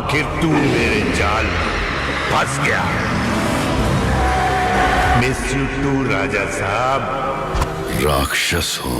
आखिर तू मेरे जाल में फंस गया। मिस यू टू राजा साहब। राक्षस हो।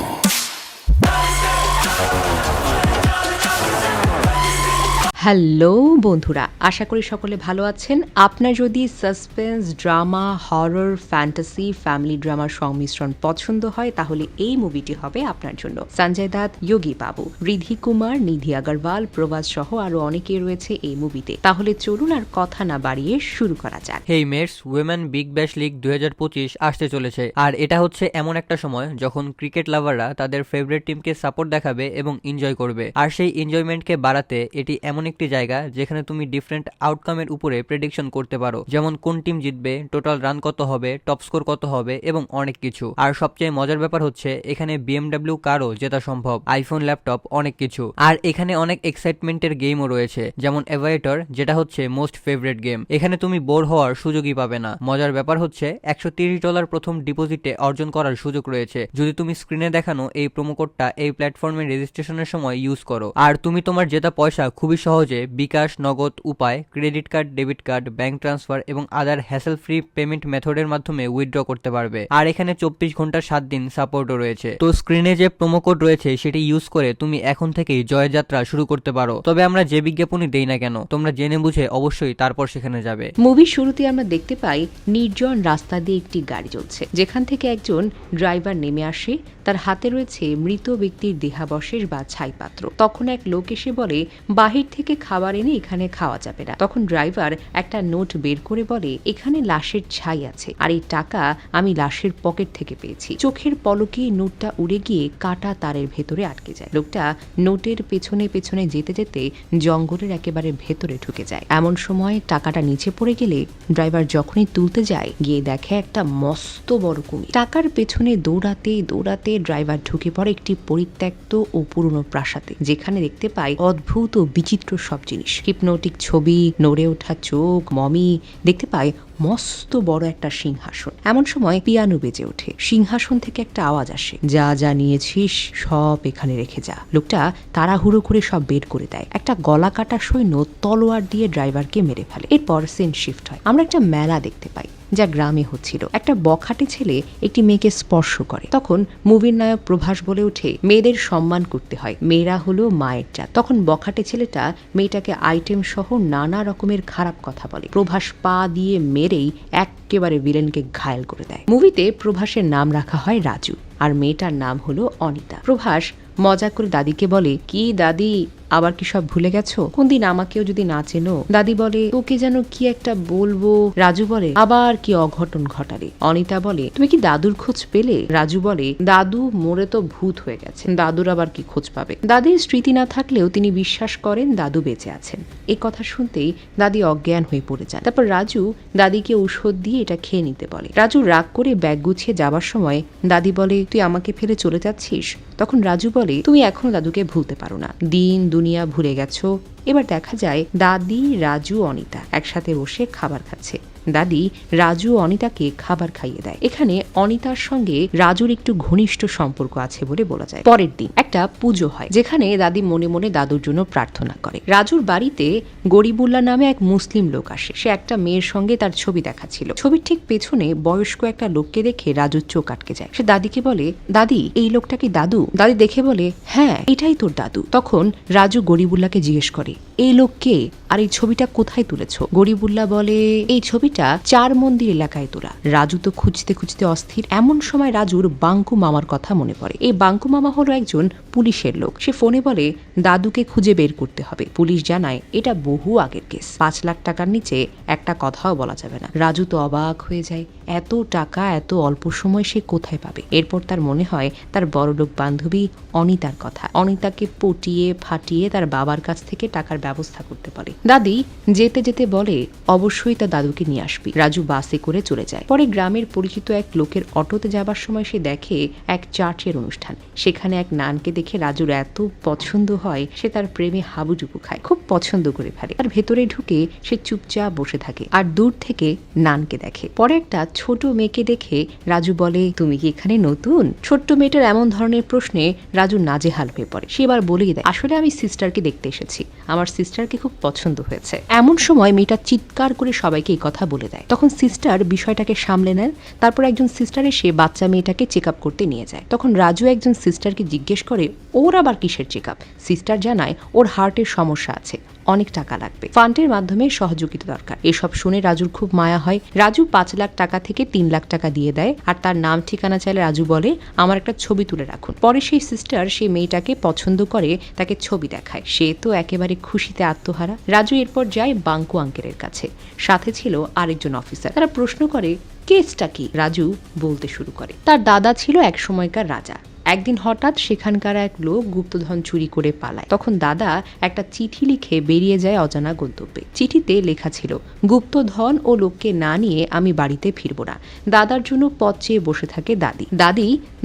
হ্যালো বন্ধুরা, আশা করি সকলে ভালো আছেন। আপনার যদি suspense, drama, horror, fantasy, family ড্রামার সংমিশ্রণ পছন্দ হয় তাহলে এই মুভিটি হবে আপনার জন্য। সঞ্জয় দত্ত, যোগী বাবু, রিধি কুমার, নিধি আগরওয়াল, প্রভাস সহ আরো অনেকেই রয়েছে এই মুভিতে। তাহলে চলুন আর কথা না বাড়িয়ে শুরু করা যাক। হেই Mets, women Big Bash league 2025 আসতে চলেছে, আর এটা হচ্ছে এমন একটা সময় যখন ক্রিকেট লাভাররা তাদের ফেভারিট টিমকে সাপোর্ট দেখাবে এবং এনজয় করবে। আর সেই এনজয়মেন্টকে বাড়াতে এটি এমন একটি জায়গা যেখানে তুমি ডিফারেন্ট আউটকামের উপরে প্রেডিকশন করতে পারো, যেমন কোন টিম জিতবে, টোটাল রান কত হবে, টপ স্কোর কত হবে এবং অনেক কিছু। আর সবচেয়ে মজার ব্যাপার হচ্ছে এখানে BMW কারও জেতা সম্ভব, আইফোন, ল্যাপটপ, অনেক কিছু। আর এখানে অনেক এক্সাইটমেন্টের গেমও রয়েছে, যেমন এভাইটর, যেটা হচ্ছে মোস্ট ফেভারিট গেম। এখানে তুমি বোর হওয়ার সুযোগই পাবে না। মজার ব্যাপার হচ্ছে $130 প্রথম ডিপোজিটে অর্জন করার সুযোগ রয়েছে যদি তুমি স্ক্রিনে দেখানো এই প্রোমো কোডটা এই প্ল্যাটফর্মে রেজিস্ট্রেশনের সময় ইউজ করো। আর তুমি তোমার জেতা পয়সা খুবই সহজে বিকাশ, নগদ উপায়, credit card, debit card, bank transfer এবং আদার হ্যাসেল ফ্রি পেমেন্ট মেথডের মাধ্যমে উইথড্র করতে পারবে। আর এখানে 24 ঘন্টা 7 দিন সাপোর্টও রয়েছে। তো স্ক্রিনে যে প্রোমো কোড রয়েছে সেটি ইউজ করে তুমি এখন থেকেই জয়যাত্রা শুরু করতে পারো। তবে আমরা যে বিজ্ঞাপনই দেই না কেন, তোমরা জেনে বুঝে অবশ্যই তারপর সেখানে যাবে। মুভির শুরুতে আমরা দেখতে পাই নির্জন রাস্তা দিয়ে একটি গাড়ি চলছে, যেখান থেকে একজন ড্রাইভার নেমে আসে। তার হাতে রয়েছে মৃত ব্যক্তির দেহাবশেষ বা ছাইপাত্র। তখন এক লোক এসে বলে বাহির থেকে খাবার এনে এখানে খাওয়া যাবে না। তখন ড্রাইভার একটা নোট বের করে বলে এখানে লাশের ছাই আছে, আর এই টাকা আমি লাশের পকেট থেকে পেয়েছি। চোখের পলকে নোটটা উড়ে গিয়ে কাটা তারের ভেতরে আটকে যায়। লোকটা নোটের পেছনে পেছনে যেতে যেতে জঙ্গলের একেবারে ভেতরে ঢুকে যায়। এমন সময় টাকাটা নিচে পড়ে গেলে ড্রাইভার যখনই তুলতে যায় গিয়ে দেখে একটা মস্ত বড় কুমির। টাকার পেছনে দৌড়াতে দৌড়াতে ড্রাইভার ঢুকে পড়ে একটি পরিত্যক্ত ও পুরনো প্রাসাদে, যেখানে দেখতে পায় অদ্ভুত ও বিচিত্র সব জিনিস, হিপনোটিক ছবি, নড়ে ওঠা চোখ, মমি। দেখতে পায় মস্ত বড় একটা সিংহাসন। এমন সময় পিয়ানো বেজে ওঠে। সিংহাসন থেকে একটা আওয়াজ আসে, যা যা নিয়েছিস সব এখানে রেখে যা। লোকটা তাড়াহুড়ো করে সব বের করে দেয়। একটা গলা কাটা সৈন্য তলোয়ার দিয়ে ড্রাইভারকে মেরে ফেলে। এরপর সিন শিফট হয়। আমরা একটা মেলা দেখতে পাই যা গ্রামে হচ্ছিল। একটা বখাটে ছেলে একটি মেয়েকে স্পর্শ করে। তখন মুভির নায়ক প্রভাস বলে ওঠে মেয়েদের সম্মান করতে হয়, মেয়েরা হলো মায়ের জাত। তখন বখাটে ছেলেটা মেয়েটাকে আইটেম সহ নানা রকমের খারাপ কথা বলে। প্রভাস পা দিয়ে মেরেই একেবারে ভিলেনকে ঘায়েল করে দেয়। মুভিতে প্রভাসের নাম রাখা হয় রাজু, আর মেয়েটার নাম হলো অনিতা। প্রভাস মজা করে দাদিকে বলে, কি দাদি আবার কি সব ভুলে গেছো? কোনদিন আমাকেও যদি না চেনো? দাদি বলে, তোকে যেন কি একটা বলবো। রাজু বলে, আবার কি অঘটন ঘটালে? অনিতা বলে, তুমি কি দাদুর খোঁজ পেলে? রাজু বলে, দাদু মরে তো ভূত হয়ে গেছে, দাদুর আবার কি খোঁজ পাবে? দাদির স্মৃতি না থাকলেও তিনি বিশ্বাস করেন দাদু বেঁচে আছেন। এই কথা শুনতেই দাদি অজ্ঞান হয়ে পড়ে যায়। তারপর রাজু দাদিকে ঔষধ দিয়ে এটা খেয়ে নিতে বলে। রাজু রাগ করে ব্যাগ গুছিয়ে যাবার সময় দাদি বলে, তুই আমাকে ফেলে চলে যাচ্ছিস? তখন রাজু বলে, তুমি এখনো দাদুকে ভুলতে পারো না, দিন দুনিয়া ভুলে গেছো। এবার দেখা যায় দাদি, রাজু, অনিতা একসাথে বসে খাবার খাচ্ছে। দাদি রাজু ও অনিতাকে খাবার খাইয়ে দেয়। এখানে অনিতার সঙ্গে রাজুর একটু ঘনিষ্ঠ সম্পর্ক আছে বলে বলা যায়। পরের দিন একটা পুজো হয়, যেখানে দাদি মনে মনে দাদুর জন্য প্রার্থনা করে। রাজুর বাড়িতে গরিবুল্লাহ নামে এক মুসলিম লোক আসে। সে একটা মেয়ের সঙ্গে তার ছবি দেখাচ্ছিল। ছবির ঠিক পেছনে বয়স্ক একটা লোককে দেখে রাজুর চোখ আটকে যায়। সে দাদিকে বলে, দাদি এই লোকটা কি দাদু? দাদি দেখে বলে, হ্যাঁ এটাই তোর দাদু। তখন রাজু গরিবুল্লাহকে জিজ্ঞেস করে, এই লোক কে আর এই ছবিটা কোথায় তুলেছ? গরিবুল্লাহ বলে, এই ছবিটা 4 মন্দির এলাকায় তোলা। রাজু তো খুঁজতে খুঁজতে অস্থির। এমন সময় রাজুর বাঙ্কু মামার কথা মনে পড়ে। এই বাঙ্কু মামা হলো একজন পুলিশের লোক। সে ফোনে বলে দাদুকে খুঁজে বের করতে হবে। পুলিশ জানায় এটা বহু আগের কেস, 5 লাখ টাকার নিচে একটা কথাও বলা যাবে না। রাজু তো অবাক হয়ে যায়, এত টাকা এত অল্প সময় সে কোথায় পাবে? এরপর তার মনে হয় তার বড়লোক বান্ধবী অনিতার কথা। অনিতাকে পটিয়ে ফাটিয়ে তার বাবার কাছ থেকে টাকার ব্যবস্থা করতে পারে। দাদি যেতে যেতে বলে, অবশ্যই তার দাদুকে নিয়ে আসবি। রাজু বাসে করে চলে যায়। পরে গ্রামের পরিচিত এক লোকের অটোতে যাবার সময় সে দেখে এক চার্চের অনুষ্ঠান। সেখানে এক নানকে দেখে রাজুর এত পছন্দ হয়, সে তার প্রেমে হাবুডুবু খায়, খুব পছন্দ করে ফেলে। আর ভেতরে ঢুকে সে চুপচাপ বসে থাকে আর দূর থেকে নানকে দেখে। পরে একটা ছোট মেয়েকে দেখে রাজু বলে, তুমি কি এখানে নতুন? ছোট্ট মেয়েটার এমন ধরনের প্রশ্নে রাজু নাজেহাল হয়ে পড়ে। সে এবার বলেই দেয়, আসলে আমি সিস্টারকে দেখতে এসেছি, আমার সিস্টারকে খুব পছন্দ হয়েছে। এমন সময় মেয়েটা চিৎকার করে সবাইকে এই কথা বলে দেয়। তখন সিস্টার বিষয়টাকে সামলে নেন। তারপর একজন সিস্টার এসে বাচ্চা মেয়েটাকে চেক আপ করতে নিয়ে যায়। তখন রাজু একজন সিস্টারকে জিজ্ঞেস করে, ওর আবার কিসের চেক আপ? সিস্টার জানায় ওর হার্টের সমস্যা আছে, অনেক টাকা লাগবে, ফান্ডের মাধ্যমে সহযোগিতা দরকার। এসব শুনে রাজুর খুব মায়া হয়। রাজু 5 লাখ টাকা থেকে 3 লাখ টাকা দিয়ে দেয় আর তার নাম ঠিকানা চাইলে রাজু বলে, আমার একটা ছবি তুলে রাখুন। পরে সেই সিস্টার সেই মেয়েটাকে পছন্দ করে তাকে ছবি দেখায়। সে তো একেবারে খুশিতে আত্মহারা। রাজু এরপর যায় বাঙ্কু আঙ্কেলের কাছে, সাথে ছিল আরেকজন অফিসার। তারা প্রশ্ন করে, কেসটা কি? রাজু বলতে শুরু করে, তার দাদা ছিল এক সময়কার রাজা। একদিন হঠাৎ সেখানকার এক লোক গুপ্তধন চুরি করে পালায়। তখন দাদা একটা চিঠি লিখে বেরিয়ে যায় অজানা গন্তব্যে। চিঠিতে লেখা ছিল, গুপ্তধন ও লোককে না নিয়ে আমি বাড়িতে ফিরব না। দাদার জন্য পথ চেয়ে বসে থাকে দাদি।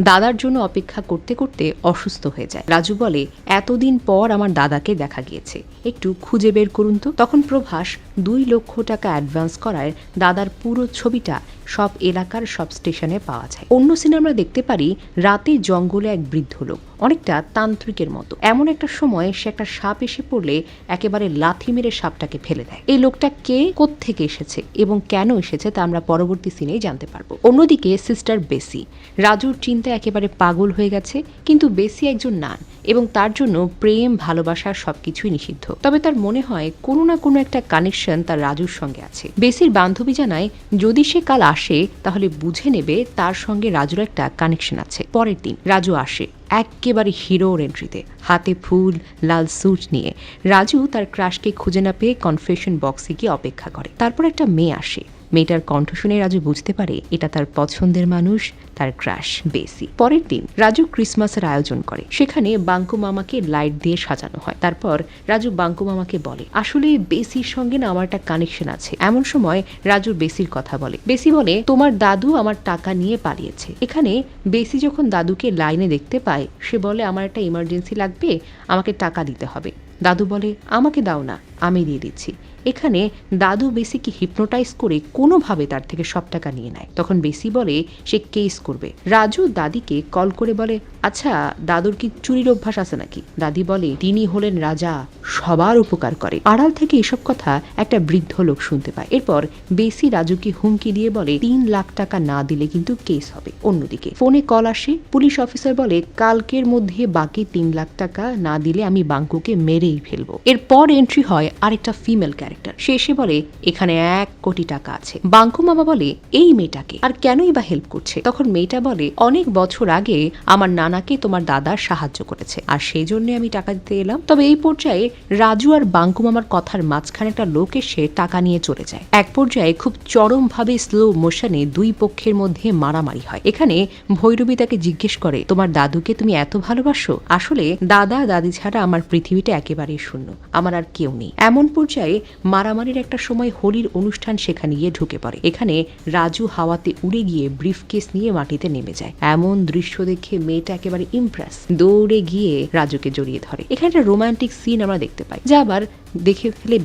দাদার জন্য অপেক্ষা করতে করতে অসুস্থ হয়ে যায়। রাজু বলে, এতদিন পর আমার দাদাকে দেখা গিয়েছে, একটু খুঁজে বের করুন তো। তখন প্রভাস 2 লক্ষ টাকা অ্যাডভান্স করায় দাদার পুরো ছবিটা সব এলাকার সব স্টেশনে পাওয়া যায়। অন্য সিনেমা আমরা দেখতে পারি, রাতে জঙ্গলে এক বৃদ্ধ লোক, অনেকটা তান্ত্রিকের মতো। এমন একটা সময় সে একটা সাপ এসে পড়লে একেবারে লাথি মেরে সাপটাকে ফেলে দেয়। এই লোকটা কে, কোত্থেকে এসেছে এবং কেন এসেছে তা আমরা পরবর্তী সিনেই জানতে পারবো। অন্যদিকে সিস্টার বেসি, রাজুর চিন্তা একেবারে পাগল হয়ে গেছে, কিন্তু বেসি একজন নান এবং তার জন্য প্রেম ভালোবাসা সবকিছুই নিষিদ্ধ। তবে তার মনে হয় কোনো না কোনো একটা কানেকশন তার রাজুর সঙ্গে আছে। বেসির বান্ধবী জানায়, যদি সে কাল আসে তাহলে বুঝে নেবে তার সঙ্গে রাজুর একটা কানেকশন আছে। পরের দিন রাজু আসে একেবারে হিরোর এন্ট্রিতে, হাতে ফুল, লাল স্যুট নিয়ে। রাজু তার ক্রাশকে খুঁজে না পেয়ে কনফেশন বক্সে গিয়ে অপেক্ষা করে। তারপর একটা মেয়ে আসে। মেয়েটার কণ্ঠ শুনে রাজু বুঝতে পারে এটা তার পছন্দের মানুষ, তার ক্রাশ বেসি। পরের দিন রাজু ক্রিসমাসের আয়োজন করে। সেখানে বাঙ্কু মামাকে লাইট দিয়ে সাজানো হয়। তারপর রাজু বাঙ্কু মামাকে বলে, আসলে বেসির সঙ্গে না আমার একটা কানেকশন আছে। এমন সময় রাজু বেসির কথা বলে। বেসি বলে, তোমার দাদু আমার টাকা নিয়ে পালিয়েছে। এখানে বেসি যখন দাদুকে লাইনে দেখতে পায়, সে বলে, আমার একটা ইমার্জেন্সি লাগবে, আমাকে টাকা দিতে হবে। দাদু বলে, আমাকে দাও না, আমি দিয়ে দিচ্ছি। এখানে দাদু বেসিকে হিপনোটাইজ করে কোনোভাবে তার থেকে সব টাকা নিয়ে নেয়। তখন বেসি বলে সে কেস করবে। রাজু দাদিকে কল করে বলে, আচ্ছা দাদুর কি চুরির অভ্যাস আছে নাকি? দাদি বলে, তিনি হলেন রাজা, সবার উপকার করে। আড়াল থেকে এসব কথা একটা বৃদ্ধ লোক শুনতে পায়। এরপর বেসি রাজুকে হুমকি দিয়ে বলে, 3 লাখ টাকা না দিলে কিন্তু কেস হবে। অন্যদিকে ফোনে কল আসে। পুলিশ অফিসার বলে, কালকের মধ্যে বাকি 3 লাখ টাকা না দিলে আমি বাঙ্কুকে মেরেই ফেলবো। এরপর এন্ট্রি হয় আরেকটা ফিমেল ক্যারেক্টার। সে এসে বলে, এখানে 1 কোটি টাকা আছে। বাঙ্কু মামা বলে, এই মেয়েটাকে আর কেনই বা হেল্প করছে? তখন মেয়েটা বলে, অনেক বছর আগে আমার নানাকে তোমার দাদা সাহায্য করেছে আর সেই জন্য আমি টাকা দিতে এলাম। তবে এই পর্যায়ে রাজু আর বাঙ্কু মামার কথার মাঝখানে একটা লোক এসে টাকা নিয়ে চলে যায়। এক পর্যায়ে খুব চরমভাবে স্লো মোশনে 2 পক্ষের মধ্যে মারামারি হয়। এখানে ভৈরবী তাকে জিজ্ঞেস করে, তোমার দাদুকে তুমি এত ভালোবাসো? আসলে দাদা দাদি ছাড়া আমার পৃথিবীটা একেবারেই শূন্য, আমার আর কেউ নেই। এমন পর্যায়ে মারামারির একটা সময় হোলির অনুষ্ঠান সেখানে গিয়ে ঢুকে পড়ে। এখানে রাজু হাওয়াতে উড়ে গিয়ে ব্রিফকেস নিয়ে মাটিতে নেমে যায়। এমন দৃশ্য দেখে মেয়েটা একেবারে ইমপ্রেস, দৌড়ে গিয়ে রাজুকে জড়িয়ে ধরে। এখানে একটা রোমান্টিক সিন আমরা দেখতে পাই, যা আবার দেখে ফেলে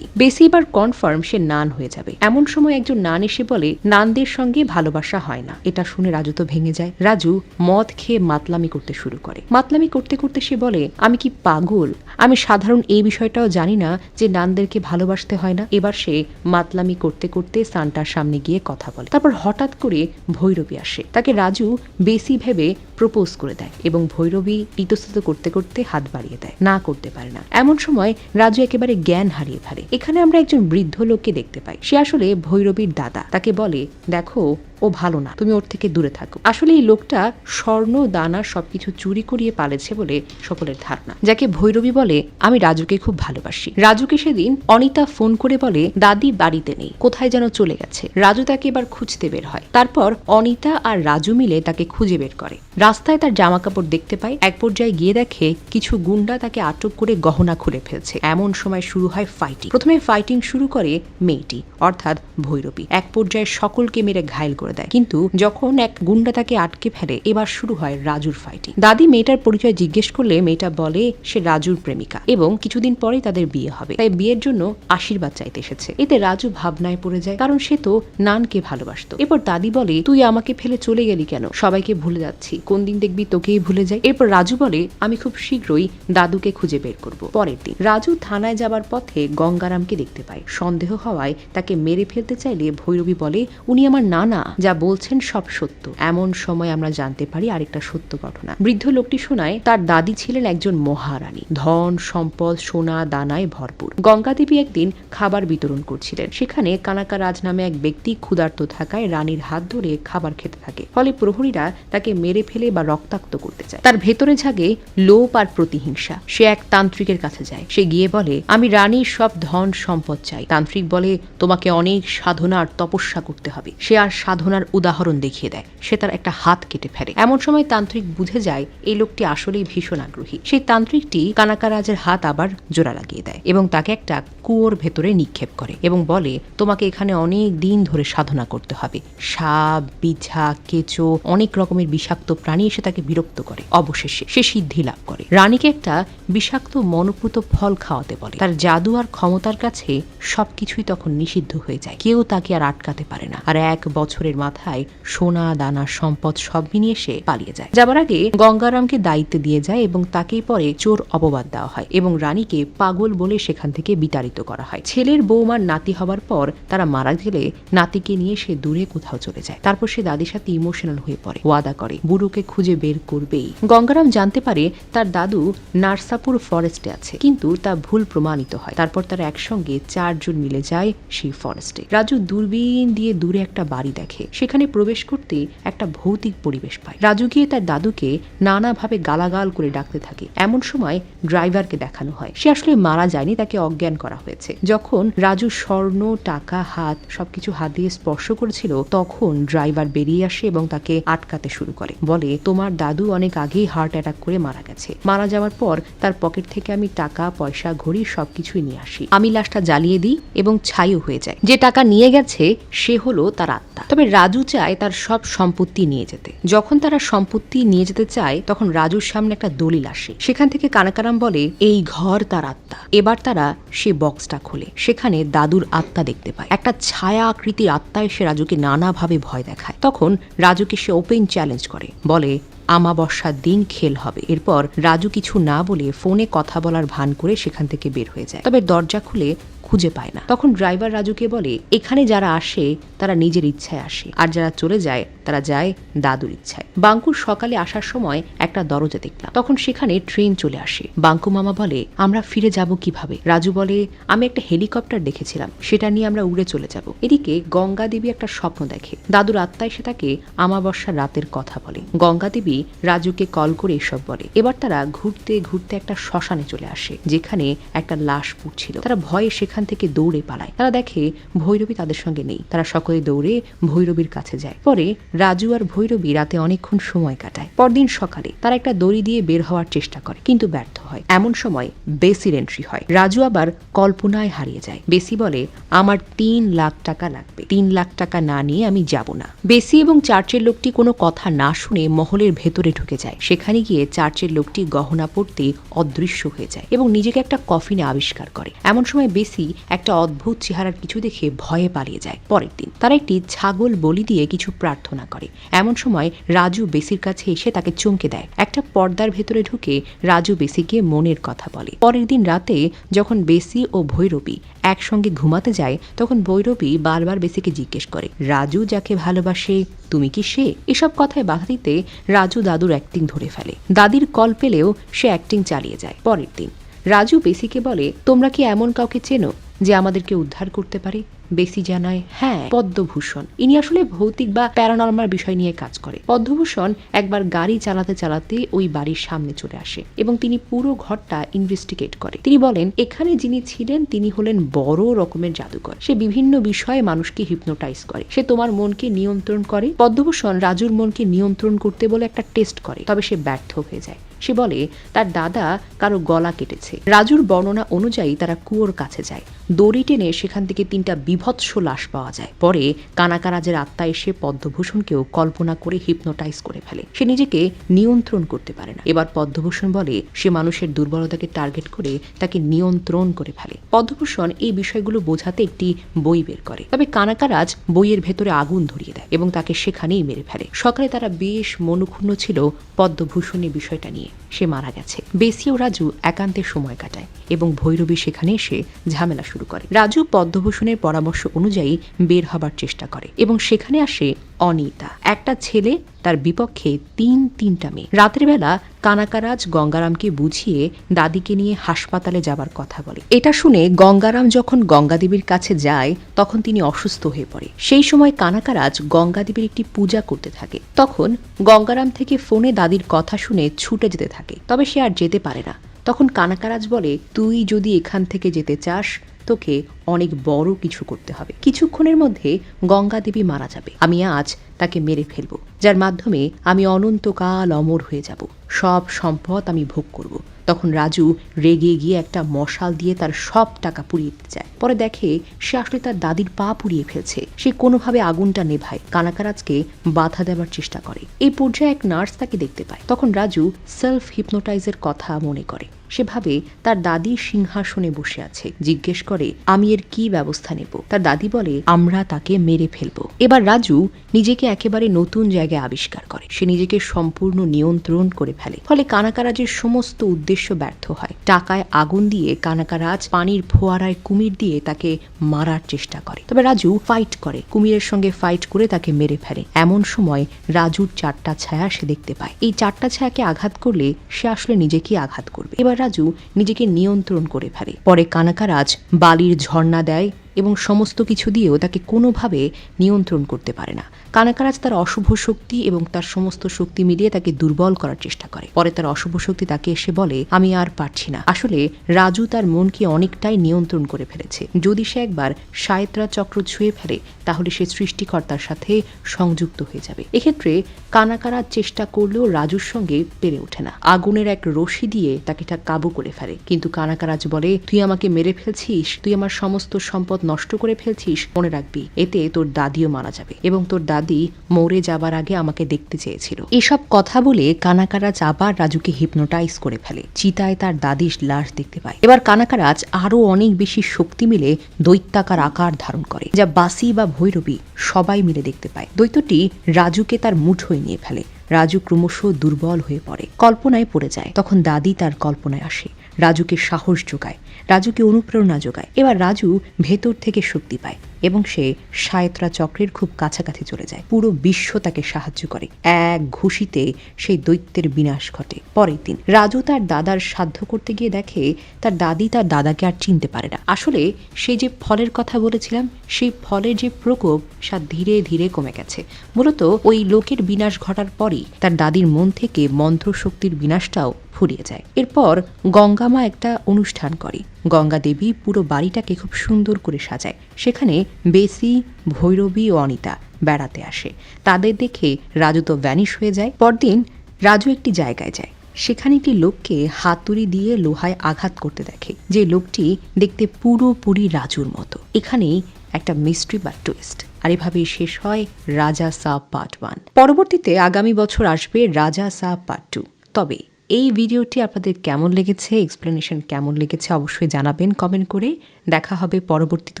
বেসি এবার কনফার্ম সে নান হয়ে যাবে। এমন সময় একজন নান এসে বলে, নানদের সঙ্গে ভালোবাসা হয় না। এটা শুনে রাজু তো ভেঙে যায়। রাজু মদ খেয়ে মাতলামি করতে শুরু করে। মাতলামি করতে করতে সে বলে, আমি কি পাগল? আমি সাধারণ এই বিষয়টাও জানি না যে নানদেরকে ভালোবাসতে হয় না। এবার সে মাতলামি করতে করতে সান্টার সামনে গিয়ে কথা বলে। তারপর হঠাৎ করে ভৈরবী আসে। তাকে রাজু বেসি ভেবে প্রপোজ করে দেয় এবং ভৈরবী ইতস্তত করতে করতে হাত বাড়িয়ে দেয়, না করতে পারে না। এমন সময় রাজু একেবারে জ্ঞান হারিয়ে ফেলে। এখানে আমরা একজন বৃদ্ধ লোককে দেখতে পাই। সে আসলে ভৈরবীর দাদা। তাকে বলে, দেখো ও ও ভালো না, তুমি ওর থেকে দূরে থাকো। আসলে এই লোকটা স্বর্ণ দানা সবকিছু চুরি করিয়ে পালেছে বলে সকলের ধারণা। যাকে ভৈরবী বলে, আমি রাজুকে খুব ভালোবাসি। রাজুকে সেদিন অনিতা ফোন করে বলে দাদি বাড়িতে নেই, কোথায় যেন চলে গেছে। রাজু তাকে এবার খুঁজতে বের হয়। তারপর অনিতা আর রাজু মিলে তাকে খুঁজে বের করে। রাস্তায় তার জামা কাপড় দেখতে পায়। এক পর্যায়ে গিয়ে দেখে কিছু গুন্ডা তাকে আটক করে গহনা খুলে ফেলছে। এমন সময় শুরু হয় ফাইটিং। প্রথমে ফাইটিং শুরু করে মেয়েটি, অর্থাৎ ভৈরবী। এক পর্যায়ে সকলকে মেরে ঘায়েল করে দেয়, কিন্তু যখন এক গুন্ডা তাকে আটকে ফেলে এবার শুরু হয় রাজুর ফাইটিং। দাদি মেয়েটার পরিচয় জিজ্ঞেস করলে মেয়েটা বলে সে রাজুর প্রেমিকা এবং কিছুদিন পরেই তাদের বিয়ে হবে, তাই বিয়ের জন্য আশীর্বাদ চাইতে এসেছে। এতে রাজু ভাবনায় পড়ে যায়, কারণ সে তো নানকে ভালোবাসতো। এরপর দাদি বলে তুই আমাকে ফেলে চলে গেলি কেন, সবাইকে ভুলে যাচ্ছি, কোন দিন দেখবি তোকেই ভুলে যাই। এরপর রাজু বলে আমি খুব শীঘ্রই দাদুকে খুঁজে বের করব। পরের দিন রাজু থানায় যাবার পথে গঙ্গারামকে দেখতে পায়। সন্দেহ হওয়ায় তাকে মেরে ফেলতে চাইলে ভৈরবী বলে উনি আমার নানা, যা বলছেন সব সত্য। এমন সময় আমরা জানতে পারি আরেকটা সত্য ঘটনা। বৃদ্ধ লোকটি শোনায় তার দাদি ছিলেন একজন মহারানী, ধন সম্পদ সোনা দানায় ভরপুর। গঙ্গাদেবী একদিন খাবার বিতরণ করছিলেন। সেখানে কানাকা রাজ নামে এক ব্যক্তি ক্ষুধার্ত থাকায় রানীর হাত ধরে খাবার খেতে থাকে। ফলে প্রহরীরা তাকে মেরে ফেলে বা রক্তাক্ত করতে চায়। তার ভেতরে জাগে লোভ আর প্রতিহিংসা। সে এক তান্ত্রিকের কাছে যায়। সে গিয়ে বলে আমি রানীর সব ধন সম্পদ চাই। তান্ত্রিক বলে তোমাকে অনেক সাধনার তপস্যা করতে হবে। সে আর সাধনার উদাহরণ দেখিয়ে দেয়। সে তার একটা হাত কেটে ফেলে। এমন সময় তান্ত্রিক বুঝে যায় এই লোকটি আসলেই ভীষণ আগ্রহী। সেই তান্ত্রিকটি কানাকা রাজের হাত আবার জোড়া লাগিয়ে দেয় এবং তাকে একটা কুয়োর ভেতরে নিক্ষেপ করে এবং বলে তোমাকে এখানে অনেক দিন ধরে সাধনা করতে হবে। সাপ বিছা কেঁচো অনেক রকমের বিষাক্ত প্রাণী এসে তাকে বিরক্ত করে। অবশেষে সে সিদ্ধি লাভ করে। রানীকে একটা বিষাক্ত মনোপুত ফল খাওয়াতে বলে। তার জাদু আর ক্ষমতার কাছে সবকিছুই তখন নিষিদ্ধ হয়ে যায়। কেউ তাকে আর আটকাতে পারে না। আর 1 বছরের মাথায় সোনা দানা সম্পদ সব নিয়ে সে পালিয়ে যায়। যাবার আগে গঙ্গারামকে দায়িত্ব দিয়ে যায় এবং তাকেই পরে চোর অপবাদ দেওয়া হয় এবং রানীকে পাগল বলে সেখান থেকে বিতাড়িত করা হয়। ছেলের বৌমার নাতি হবার পর তারা মারা গেলে নাতিকে নিয়ে সে দূরে কোথাও চলে যায়। তারপর সে দাদির সাথে ইমোশনাল হয়ে পড়ে, ওয়াদা করে বুড়োকে খুঁজে বের করবেই। গঙ্গারাম জানতে পারে তার দাদু নার্সাপুর ফরেস্টে আছে, কিন্তু তা ভুল প্রমাণিত হয়। তারপর তারা একসঙ্গে 4 জন মিলে যায় সেই ফরেস্টে। রাজু দূরবীন দিয়ে দূরে একটা বাড়ি দেখে। সেখানে প্রবেশ করতে একটা ভৌতিক পরিবেশ পায়। রাজু গিয়ে তার দাদুকে নানাভাবে গালাগাল করে ডাকতে থাকে। এমন সময় ড্রাইভারকে দেখানো হয়। সে আসলে মারা যায়নি, তাকে অজ্ঞান করা হয়েছে। যখন রাজু স্বর্ণ টাকা হাত সবকিছু হাত দিয়ে স্পর্শ করেছিল তখন ড্রাইভার বেরিয়ে আসে এবং তাকে আটকাতে শুরু করে। বলে তোমার দাদু অনেক আগেই হার্ট অ্যাটাক করে মারা গেছে। মারা যাওয়ার পর তার পকেট থেকে আমি টাকা পয়সা ঘড়ি সবকিছুই নিয়ে আসি। আমি লাশটা জ্বালিয়ে দিই এবং ছাইও হয়ে যায়। যে টাকা নিয়ে গেছে সে হলো তার আত্মা। তবে রাজু চায় তার সব সম্পত্তি নিয়ে যেতে। যখন তারা সম্পত্তি নিয়ে যেতে চায় তখন রাজুর সামনে একটা দলিল আসে। সেখান থেকে কানাকারাম বলে এই ঘর তার আত্মা। এবার তারা সে বক্সটা খোলে। সেখানে দাদুর আত্মা দেখতে পায়। একটা ছায়া আকৃতির আত্মা এসে রাজুকে নানাভাবে ভয় দেখায়। তখন রাজুকে সে ওপেন চ্যালেঞ্জ করে, বলে আমাবস্যার দিন খেল হবে। এরপর রাজু কিছু না বলে ফোনে কথা বলার ভান করে সেখান থেকে বের হয়ে যায়। তবে দরজা খুলে খুঁজে পায় না। তখন ড্রাইভার রাজুকে বলে এখানে যারা আসে তারা নিজের ইচ্ছায় আসে, আর যারা চলে যায় তারা যায় দাদুর ইচ্ছায়। বাঙ্কুর সকালে আসার সময় একটা দরজা দেখলাম। তখন সেখানে ট্রেন চলে আসে। বাঙ্কু মামা বলে আমরা ফিরে যাব কিভাবে? রাজু বলে আমি একটা হেলিকপ্টার দেখেছিলাম, সেটা নিয়ে আমরা উড়ে চলে যাব। এদিকে গঙ্গা দেবী একটা স্বপ্ন দেখে। দাদুর আত্মা এসে তাকে আমাবস্যার রাতের কথা বলে। গঙ্গা দেবী রাজুকে কল করে এসব বলে। এবার তারা ঘুরতে ঘুরতে একটা শ্মশানে চলে আসে, যেখানে একটা লাশ পুড়ছিল। তারা ভয়ে সেখান থেকে দৌড়ে পালায়। তারা দেখে ভৈরবী তাদের সঙ্গে নেই। তারা সকলে দৌড়ে ভৈরবীর কাছে যায়। পরে রাজু আর ভৈরবী রাতে অনেকক্ষণ সময় কাটায়। পরদিন সকালে তারা একটা দড়ি দিয়ে বের হওয়ার চেষ্টা করে, কিন্তু ব্যর্থ হয়। এমন সময় বেসির এন্ট্রি হয়। রাজু আবার কল্পনায় হারিয়ে যায়। বেসি বলে আমার 3 লাখ টাকা লাগবে, 3 লাখ টাকা না নিয়ে আমি যাব না। বেসি এবং চার্চের লোকটি কোনো কথা না শুনে মহলের ভেতরে ঢুকে যায়। সেখানে গিয়ে চার্চের লোকটি গহনা পড়তে অদৃশ্য হয়ে যায় এবং নিজেকে একটা কফিনে আবিষ্কার করে। এমন সময় বেসি একটা অদ্ভুত চেহারার কিছু দেখে ভয়ে পালিয়ে যায়। পরের দিন তারা একটি ছাগল বলি দিয়ে কিছু প্রার্থনা করে। এমন সময় রাজু বেসির কাছে এসে তাকে চমকে দেয়। একটা পর্দার ভেতরে ঢুকে রাজু বেসিকে মনের কথা বলে। পরের দিন রাতে যখন বেসি ও ভৈরবী একসঙ্গে ঘুমাতে যায় তখন ভৈরবী বারবার বেসিকে জিজ্ঞেস করে রাজু যাকে ভালোবাসে তুমি কি সে? এসব কথায় বাধা দিতে রাজু দাদুর অ্যাক্টিং ধরে ফেলে। দাদির কল পেলেও সে অ্যাক্টিং চালিয়ে যায়। পরের দিন রাজু বেসিকে বলে তোমরা কি এমন কাউকে চেনো যে আমাদেরকে উদ্ধার করতে পারে? বেসি জানায় হ্যাঁ পদ্মভূষণ। ইনি আসলে ভৌতিক বা প্যারানর্মাল বিষয় নিয়ে কাজ করে। পদ্মভূষণ একবার গাড়ি চালাতে চালাতে ওই বাড়ির সামনে চলে আসে এবং তিনি পুরো ঘরটা ইনভেস্টিগেট করে। তিনি বলেন এখানে যিনি ছিলেন তিনি হলেন বড় রকমের জাদুকর। সে বিভিন্ন বিষয়ে মানুষকে হিপনোটাইজ করে, সে তোমার মনকে নিয়ন্ত্রণ করে। পদ্মভূষণ রাজুর মনকে নিয়ন্ত্রণ করতে বলে একটা টেস্ট করে, তবে সে ব্যর্থ হয়ে যায়। সে বলে তার দাদা কারো গলা কেটেছে। রাজুর বর্ণনা অনুযায়ী তারা কুয়োর কাছে যায়। দড়ি টেনে সেখান থেকে 3টা বিভৎস লাশ পাওয়া যায়। পরে কানাকারাজের আত্মা এসে পদ্মভূষণকেও কল্পনা করে হিপনোটাইজ করে ফেলে। সে নিজেকে নিয়ন্ত্রণ করতে পারে না। এবার পদ্মভূষণ বলে সে মানুষের দুর্বলতাকে টার্গেট করে তাকে নিয়ন্ত্রণ করে ফেলে। পদ্মভূষণ এই বিষয়গুলো বোঝাতে একটি বই বের করে, তবে কানাকারাজ বইয়ের ভেতরে আগুন ধরিয়ে দেয় এবং তাকে সেখানেই মেরে ফেলে। সকালে তারা বেশ মনোক্ষুণ্ণ ছিল পদ্মভূষণের বিষয়টা নিয়ে। সে মারা গেছে। বেসি ও রাজু একান্তে সময় কাটায় এবং ভৈরবী সেখানে এসে ঝামেলা শুরু করে। রাজু পদ্মভূষণের পরামর্শ অনুযায়ী বের হবার চেষ্টা করে এবং সেখানে আসে অনিতা, একটা ছেলে, তার বিপক্ষে 3টা মেয়ে। রাতের বেলা কানাকারাজ গঙ্গারামকে বুঝিয়ে দাদিকে নিয়ে হাসপাতালে যাবার কথা বলে। এটা শুনে গঙ্গারাম যখন গঙ্গাদেবীর কাছে যায় তখন তিনি অসুস্থ হয়ে পড়ে। সেই সময় কানাকারাজ গঙ্গাদেবীর একটি পূজা করতে থাকে। তখন গঙ্গারাম থেকে ফোনে দাদির কথা শুনে ছুটে যেতে থাকে, তবে সে আর যেতে পারে না। তখন কানাকারাজ বলে তুই যদি এখান থেকে যেতে চাস তোকে অনেক বড় কিছু করতে হবে। কিছুক্ষণের মধ্যে গঙ্গা দেবী মারা যাবে। আমি আজ তাকে মেরে ফেলবো, যার মাধ্যমে আমি অনন্তকাল অমর হয়ে যাব। সব সম্পদ আমি ভোগ করব। তখন রাজু রেগে গিয়ে একটা মশাল দিয়ে তার সব টাকা পুড়িয়ে দিতে চায়। পরে দেখে সে আসলে তার দাদির পা পুড়িয়ে ফেলছে। সে কোনোভাবে আগুনটা নেভায়, কানাকারাজকে বাধা দেওয়ার চেষ্টা করে। এই পর্যায়ে এক নার্স তাকে দেখতে পায়। তখন রাজু সেলফ হিপনোটাইজের কথা মনে করে। সে ভাবে তার দাদি সিংহাসনে বসে আছে। জিজ্ঞেস করে আমি এর কি ব্যবস্থা নেব। তার দাদি বলে আমরা তাকে মেরে ফেলবো। এবার রাজু নিজেকে একেবারে নতুন জায়গায় আবিষ্কার করে। সে নিজেকে সম্পূর্ণ নিয়ন্ত্রণ করে ফেলে। ফলে কানাকারাজের সমস্ত উদ্দেশ্য ব্যর্থ হয়। টাকায় আগুন দিয়ে কানাকারাজ পানির ফোয়ারায় কুমির দিয়ে তাকে মারার চেষ্টা করে। তবে রাজু ফাইট করে, কুমিরের সঙ্গে ফাইট করে তাকে মেরে ফেলে। এমন সময় রাজুর 4টা ছায়া সে দেখতে পায়। এই 4টা ছায়াকে আঘাত করলে সে আসলে নিজেকেই আঘাত করবে। এবার রাজু নিজেকে নিয়ন্ত্রণ করে ফেলে। পরে কানাকারাজ বালির ঝর্ণা দেয় এবং সমস্ত কিছু দিয়েও তাকে কোনোভাবে নিয়ন্ত্রণ করতে পারে না। কানাকারাজ তার অশুভ শক্তি এবং তার সমস্ত শক্তি মিলিয়ে তাকে দুর্বল করার চেষ্টা করে। পরে তার অশুভ শক্তি তাকে এসে বলে আমি আর পারছি না। আসলে রাজু তার মনকে অনেকটাই নিয়ন্ত্রণ করে ফেলেছে। যদি সে একবার সায়ত্রা চক্র ছুঁয়ে ফেলে তাহলে সে সৃষ্টিকর্তার সাথে সংযুক্ত হয়ে যাবে। এক্ষেত্রে কানাকারাজ চেষ্টা করলেও রাজুর সঙ্গে পেরে ওঠে না। আগুনের এক রশি দিয়ে তাকে কাবু করে ফেলে, কিন্তু কানাকারাজ বলে তুই আমাকে মেরে ফেলছিস, তুই আমার সমস্ত সম্পদ নষ্ট করে ফেলছিস, মনে রাখবি এতে তোর দাদিও মারা যাবে এবং তোর দাদি মরে যাবার আগে আমাকে দেখতে চেয়েছিল। এসব কথা বলে কানাকারাজ আবার রাজুকে হিপনোটাইজ করে ফেলে। চিতায় তার দাদির লাশ দেখতে পায়। এবার কানাকারাজ আরো অনেক বেশি শক্তি মিলে দৈত্যাকার আকার ধারণ করে, যা বাসি বা ভৈরবী সবাই মিলে দেখতে পায়। দৈত্যটি রাজুকে তার মুঠোয় নিয়ে ফেলে। রাজু ক্রমশ দুর্বল হয়ে পড়ে, কল্পনায় পড়ে যায়। তখন দাদি তার কল্পনায় আসে, রাজুকে সাহস যোগায়, রাজুকে অনুপ্রেরণা যোগায়। এবার রাজু ভেতর থেকে শক্তি পায় এবং সে সায়ত্রা চক্রের খুব কাছাকাছি চলে যায়। পুরো বিশ্ব তাকে সাহায্য করে। এক ঘুষিতে সেই দৈত্যের বিনাশ ঘটে। পরের দিন রাজু তার দাদার সাধ্য করতে গিয়ে দেখে তার দাদি তার দাদাকে আর চিনতে পারে না। আসলে সেই যে ফলের কথা বলেছিলাম, সেই ফলের যে প্রকোপ সে ধীরে ধীরে কমে গেছে। মূলত ওই লোকের বিনাশ ঘটার পরই তার দাদির মন থেকে মন্ত্র শক্তির বিনাশটাও ফুরিয়ে যায়। এরপর গঙ্গামা একটা অনুষ্ঠান করে। গঙ্গা দেবী পুরো বাড়িটাকে খুব সুন্দর করে সাজায়। সেখানে বেসি, ভৈরবী ও অনিতা বেড়াতে আসে। তাদের দেখে রাজু তো ভ্যানিশ হয়ে যায়। পরদিন রাজু একটি জায়গায় যায়। সেখানে একটি লোককে হাতুড়ি দিয়ে লোহায় আঘাত করতে দেখে, যে লোকটি দেখতে পুরোপুরি রাজুর মতো। এখানেই একটা মিস্ট্রি বা টুইস্ট। আর এভাবেই শেষ হয় রাজা সাব পার্ট 1। পরবর্তীতে আগামী বছর আসবে রাজা সাব পার্ট 2। তবে এই ভিডিওটি আপনাদের কেমন লেগেছে, এক্সপ্লেনেশন কেমন লেগেছে অবশ্যই জানাবেন কমেন্ট করে। দেখা হবে পরবর্তীতে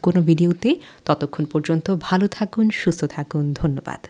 কোনো ভিডিওতে। ততক্ষণ পর্যন্ত ভালো থাকুন, সুস্থ থাকুন। ধন্যবাদ।